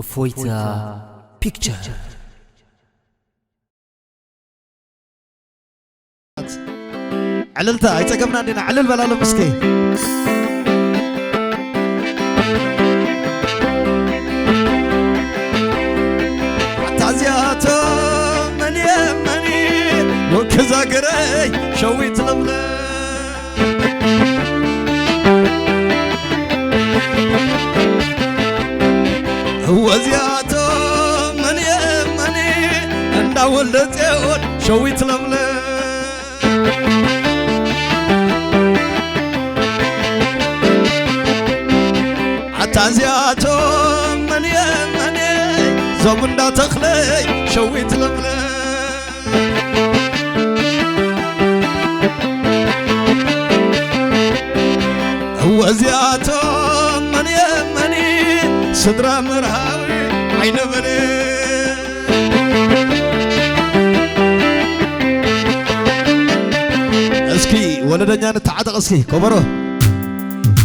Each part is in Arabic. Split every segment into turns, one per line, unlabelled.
Foita picture.
عللتها يتقبنا عندنا علل بلا له مسكين تعزياته من يمني وكذا قري شويت لبلا هو زياته من يمني أنا ولدت يقول شويت لبلا تعزياته من يمني زمن دا تخلي شويت لبلا هو زياته من يمني صدره مرهاوي عين بلي اسكي ولدنا نتعدق اسكي كبره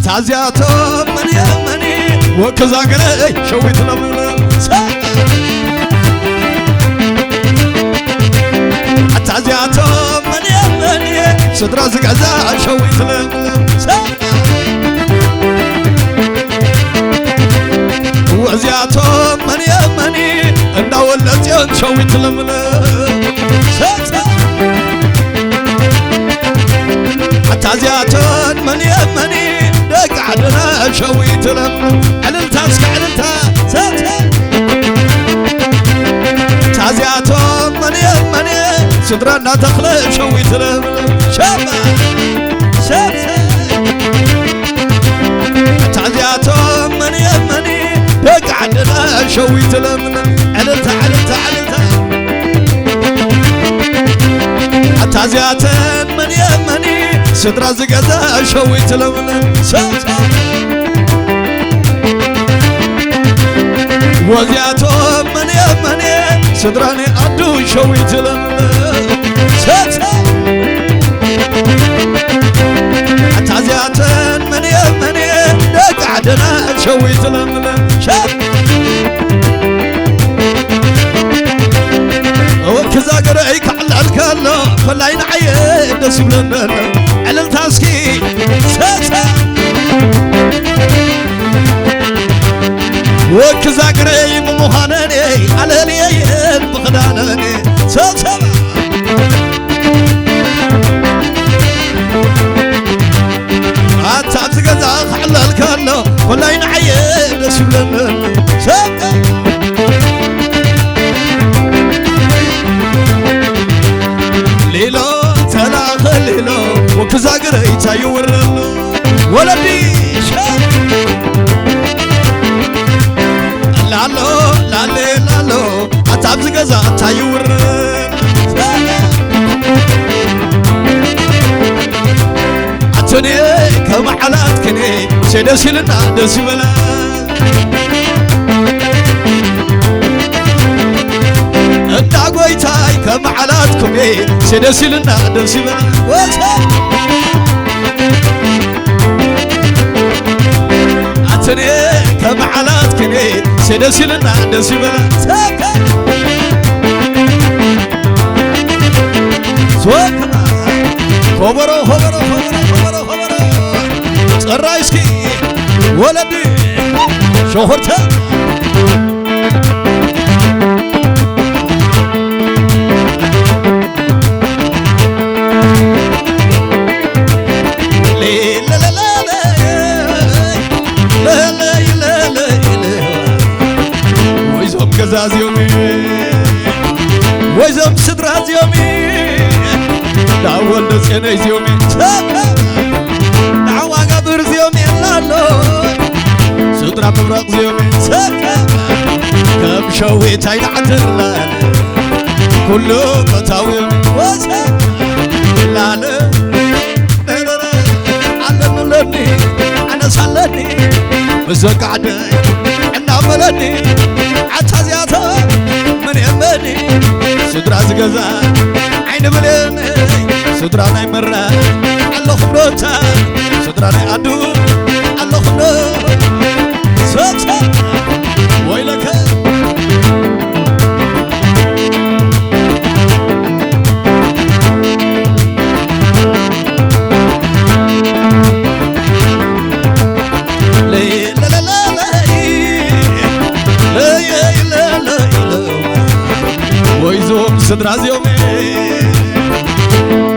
تعزياته من يمني وكذا قري شويت لبلا تعزياته من يمني صدره زقزا شويت لبلا وزياته من يمني انه ولدت شويت لبلا تعزياته من يمني قعدنا شويت لبلا عللتها اسكي عللتها تعزياته من يمني صدرنا دخله شويت لبلا شابا تعزياته من يمني قعدنا شويت لبلا عللتها عللتها عللتها تعزياته من يمني صدرا زقزا شويت لبلا وزياته من يمني صدراني عدو شويت لبلا تعزياته من يمني قعدنا شويت لبلا وكذا قرأيك على الكلا خلاين عيد دسي بلنا على التاسكي وكذا قرأي ممهانني على اليين بغدانني عتاب زقزا على الكلا خلاين عيد دسي بلنا ليلو تلاخ ليلو وكذا قريت يورلو ولدي لالو لالي لالو عتاب زقزا تايورل عتوني كمحلات كني سيدسي لنا دسي بلا داغويتاي كمحلاتكم سيدسي لنا دسي بلا عتني كمحلاتكم سيدسي لنا دسي بلا سوكما خبرو خبرو خبرو خبرو خبرو صرايسكي ولدي شهرته زاز يومي ويزم صدرات يومي داول نسيني يومي دعوا قدر يومي لالو صدرات مبرق يومي كم شويت عين عدلال كله بتاوي يومي لالو علمني انا صلني مزقعدي انا بلدي عتازياته من يمني صدرا زقزا عين بلني صدرا ناي مرة عدراني عدو الله خنا سوسة ويلك ويزوم صدر زيومي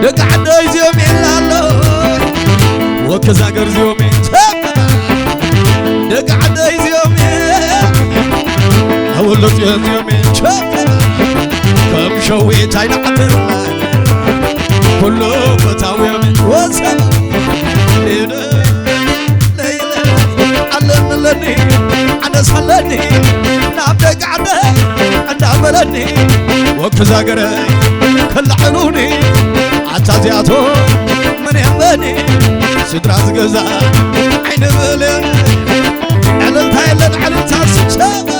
دق عدي زيومي لالو وكذا غير زيومي دق عدي زيومي اولو زيومي كم شوي تاينا قدر كله فتاوي من وسب علمني انا صلني نعبدك عدي عملني وكذا غير كل عنوني عتازياتو من يمني سدراز غزا عين بلين علل تايلن علل تاسبا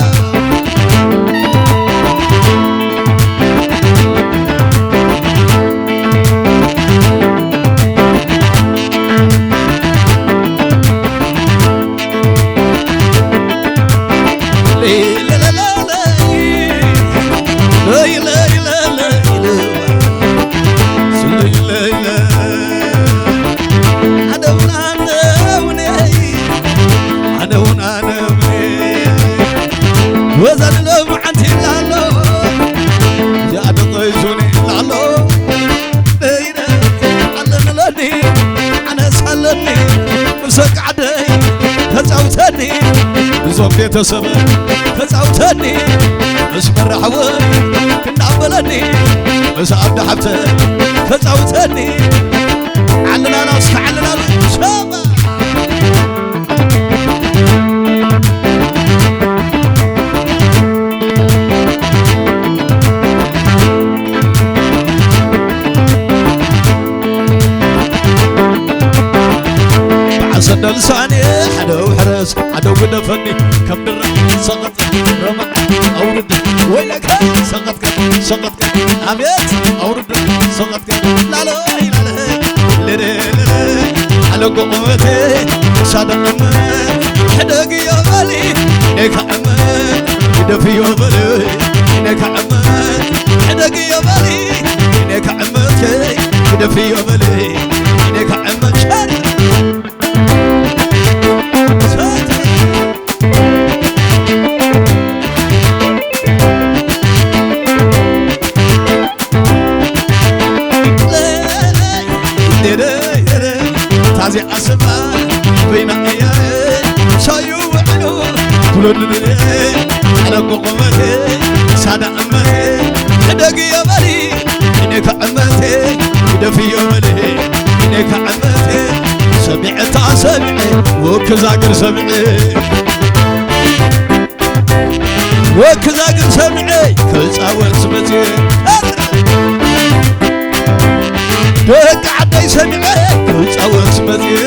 ቤተሰብ ተጻውተኒ እስመራሕወ ክናበለኒ እሳብ ዳሕብተ ተጻውተኒ ዓለናናስ ከዓለናሉ ሰባ بعسد لساني حدو حرس عدو بدفني كم درة سقط رمى أورد وينك سقط أبيت أورد سقط لا لا لا لا على قومتي صدق حدق يا بالي نك عمل يدفي يا بالي نك عمل حدق يا بالي نك عمل يدفي يا بالي نك عمل شاري تازي أسمع بين أيام شايو وعنو تلوني على قومتي سادة أمتي حدق يا بلي إنك عمتي دفي يا بلي إنك عمتي سمعت سمعي وكذاكر سمعي وكذاكر سمعي كذاكر سمعي دق عدي سمعي كذاكر سمعي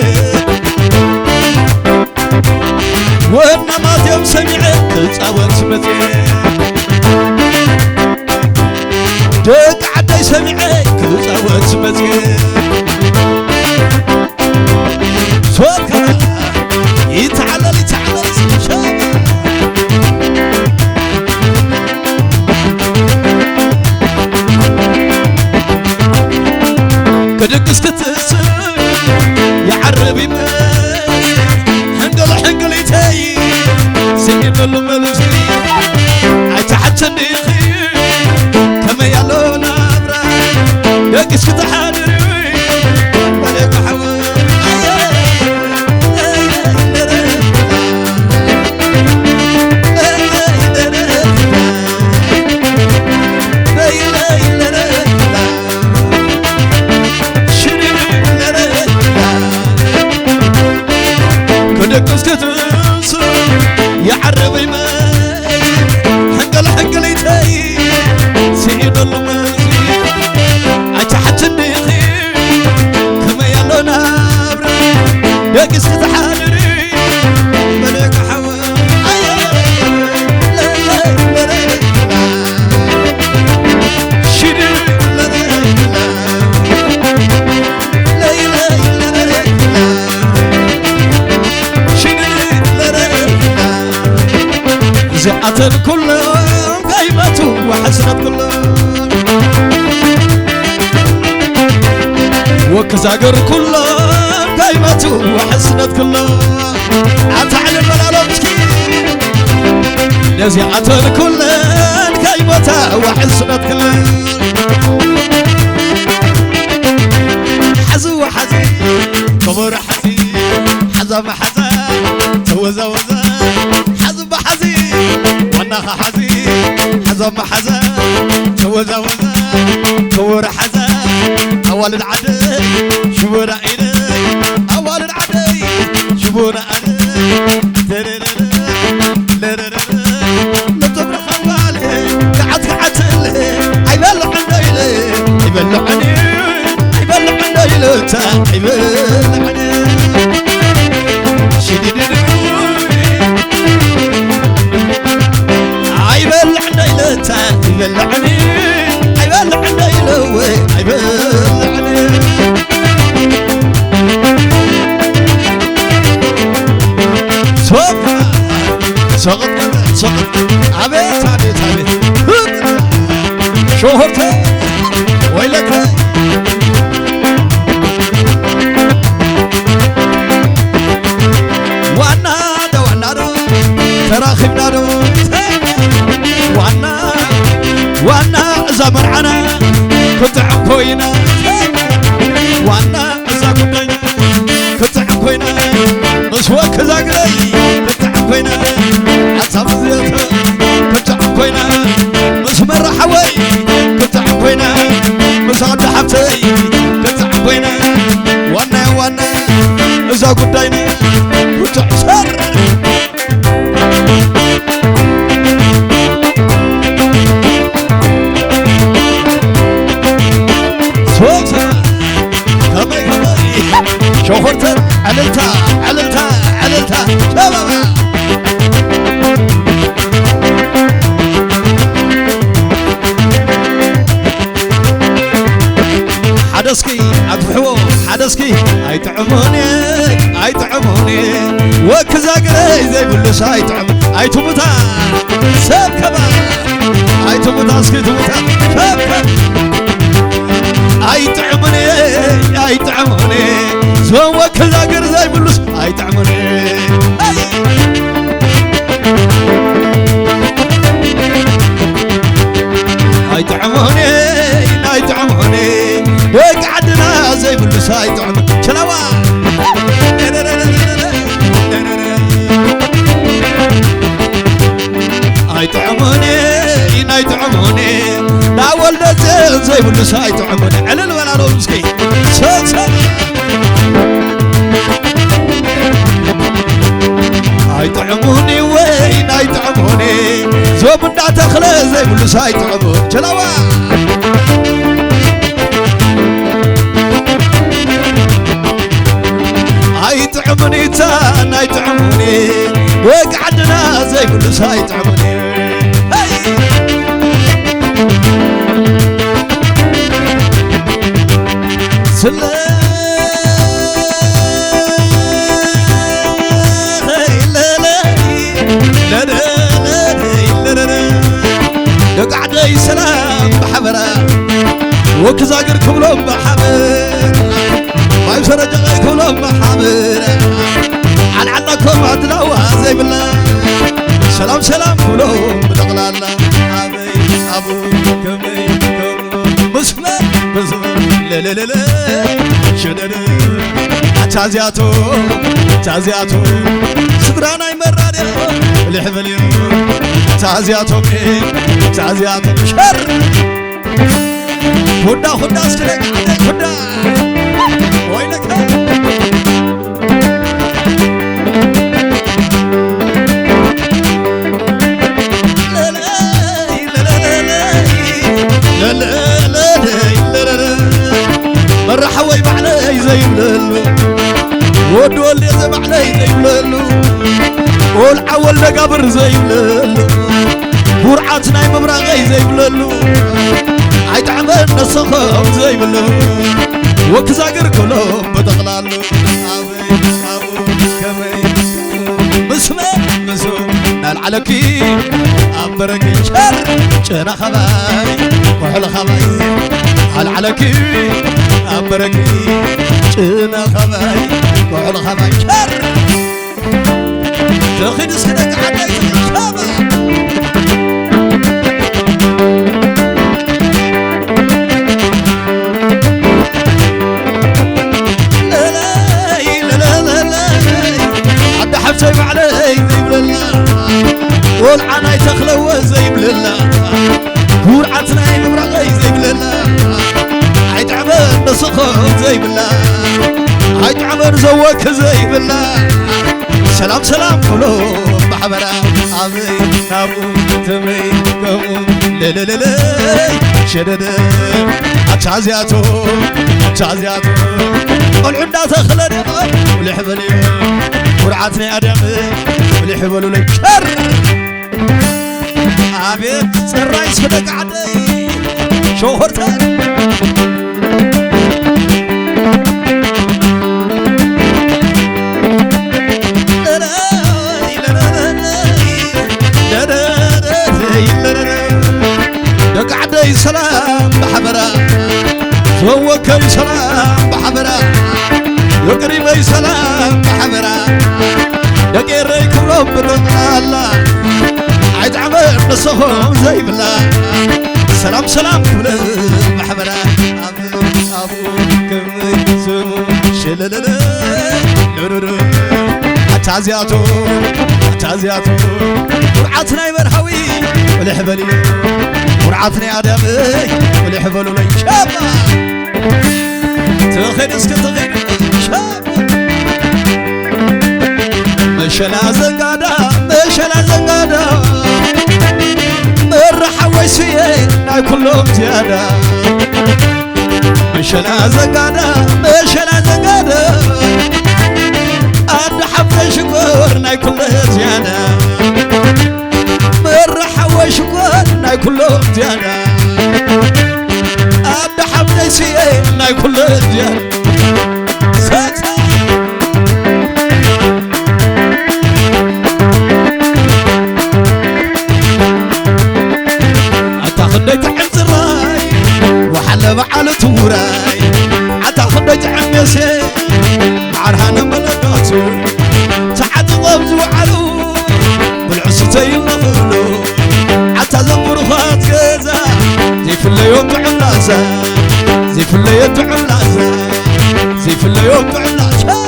وإنما تيوم سمعي كذاكر سمعي دق عدي سمعي كذاكر سمعي صوتك يتعلل شاب كدقس كتسر يا عربي حنقل يتاي سيد الملوسي عتحتني كما يالون ابرا دقس كتحادري ولك حول يا عربي ما حنقل يتاي سيد الملوسي عتحتني كلهم قيمته وحسنة كلهم وكزاقر كلهم قيمته وحسنة كلهم عتعلم بلالو مسكين نزيعة كلهم قيمته وحسنة كلهم حزو وحزي كبر حزي حزم حزا توزا وزا حزب حزي ونخ حزي حزم حزا توزا وزا كبر حزا أول العدي شبور عيني أول العدي شبور عيني نطبر خمالي قعد قعدلي عيبال عندي عيبال عني عيبال عندي لتا عيبال عني شديد عيبال عندي لتا عيبال عني عيبال عندي لوي عيبال عني سقط سقط عبيت عبيت عبيت شهرته ويلك وانا دو وانا دو تراخبنا دو وانا زمر عنا كنت عكوينا وانا زاكوينا كنت عكوينا نسوك زاكري كنت عكوينا عصام زيت كنت عكوينا مسمر حوي كنت عكوينا مسعد حبتي كنت عكوينا وانا إذا قدينا كنت عسر صوتها كما يقضي شوفرتها عللتها عللتها عللتها شبابها حدسكي أطفحو حدسكي أيتعموني وكزاقري زي بلوس أيتموتا ساب كما أيتموتا سكي تموتا ساب كما أيتعموني زو وكزاقر زي بلوس أيتعموني أيتعموني وقعدنا زي بلوس أيتعموني شلوا أيتعموني لا ولد زي بلوس أيتعموني على الولا روسكي أيتعموني وين أيتعموني زوب النات خلا زي بلوس أيتعموني شلوا أيتعموني تان أيتعموني وقعدنا زي بلوس أيتعموني قعدي سلام بحبرة وكزاقر كلهم بحبر ما يفرج غير كلهم بحبر على عندكم عدلوا زي بالله سلام سلام كلهم بتقلالا أبي أبو كمي مسمى لا لا لا لا شنو تعزياتو سدرانا يمرادي الحفل تعزياتو شر خدا اسكلك خدا وينك مرحوي بعلي زي بللو ودول يزم علي زي بللو والعول لقبر زي بللو ورعاتنا مبرغي زي بللو عيتعمل نسخهم زي بللو وكزاقر كلهم بتغلالو أبو كمي مسمى لا علكي أمبركي شر جنا خباي وحل خباي علكي أمبركي جنا خباي وحل خباي شر تخيل سنك علي شابا سيب علي زي بالله والعنا يتخلو زي بالله ورعتنا يمرقي زي بالله عيد عمر نسخه زي بالله عيد عمر زوك زي بالله سلام سلام كلو بحبرا عمي نابو تمي كمو لللللي شدد أتعزياتو أتعزياتو والعمدة تخلد ولحبلي ورعتني أدمي ولحبلو لي شر عبيد سراي صدق عدي شوهرتك دق عدي سلام بحبرا زوكي سلام بحبرا يقريبي سلام بحبرا دقيريكم ربنا الله عيد عمر نصهم زي بالله سلام سلام كل بحبرا أبوكم سمو شللل أتعزياتو أتعزياتو ورعتنا يمرحوي ولحبلي ورعتني آدمي ولحبلو لي شابا تخيل اسكت تخيل شابا مشلا زنقادا مشلا زنقادا مرحا ويسفيه ناي كلهم زيادة مشلا زنقادا مشلا زنقادا أد حفظ شكور ناي كلهم زيادة مرحا وشكور ناي كلهم زيادة أد حفظ سيه ناي كلهم زيادة ساكسا أتاخدك عمز الراي وحلب على توراي أتاخدك عميسي معرهانا ملقاتو تعد غبز وعلو بالعصتين نغلو عتا زمر خات كذا زي في الليوم عملاسا زي في الليوم عملاسا زي في الليوم عملاسا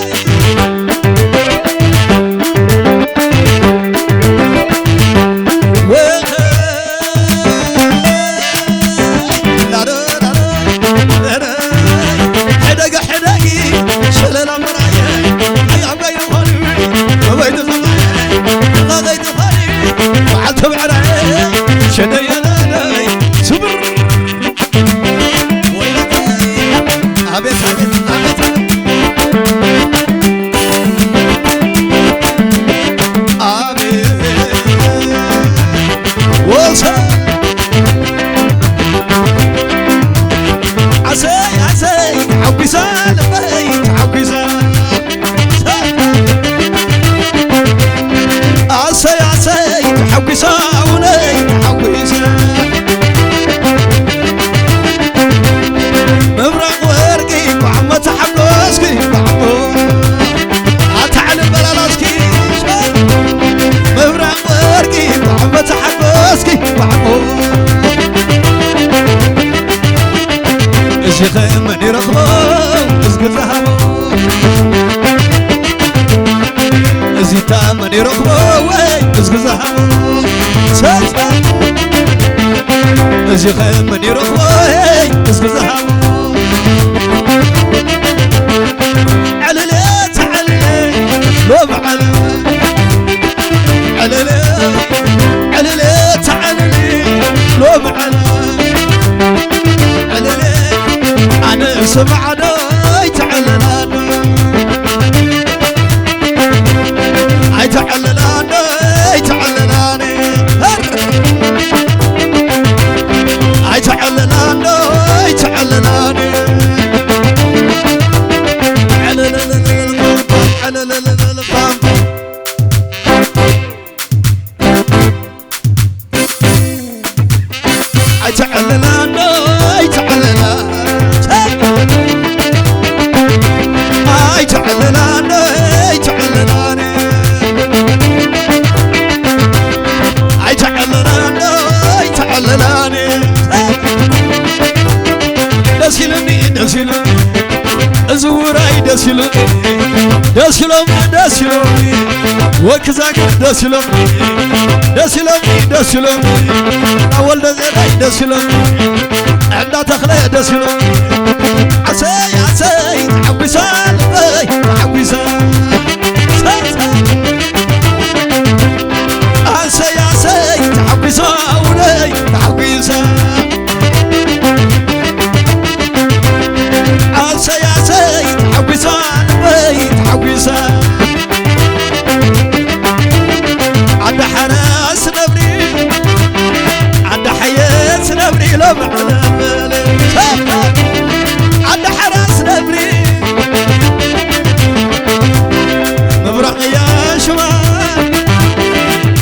شيخ من يرخبو اسقط ذهبو زيتا من يرخبو وي اسقط ذهبو سلسة شيخ من يرخبو وي اسقط ذهبو علليت عللي لو بعلي عللي علليت عللي لو بعلي أنا سمعنا يتعللنا يتعللنا يتعللنا يتعللنا يتعللنا على دسيلو زوراي دسيلو دسيلو دسيلو وكزاك دسيلو دسيلو دسيلو أول دزيلاي دسيلو عندها تخلي دسيلو عساي عساي حبيسان حبيسان عساي عساي حبيسان حبيسان عساي عساي حبيسان حبيسان عند حراس نبري عند حياة نبري لمعنا عند حراس نبري مبرق يا شمال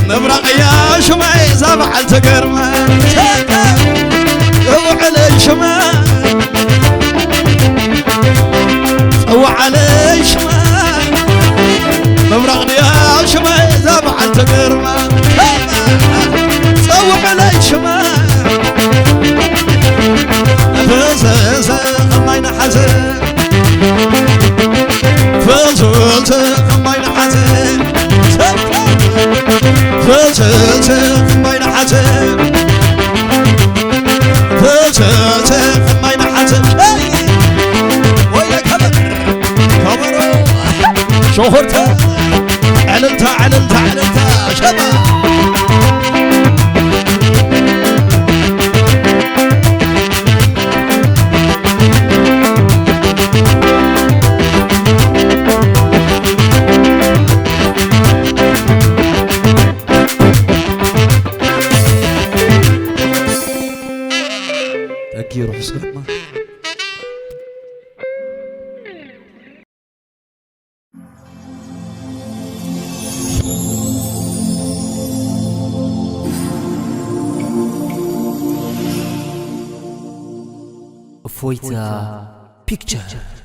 مبرق يا شمال زبح التقرمى روح علي شمال روح علي شمال مبرق يا شمال زبح التقرمى روح علي شمال فزز خمين حزن فزز خمين حزن فزز خمين حزن فزز خمين حزن ويا كبر كبر شهرته عللته عللته عللته شباب روح اسكتنا
እፎይታ ፒክቸር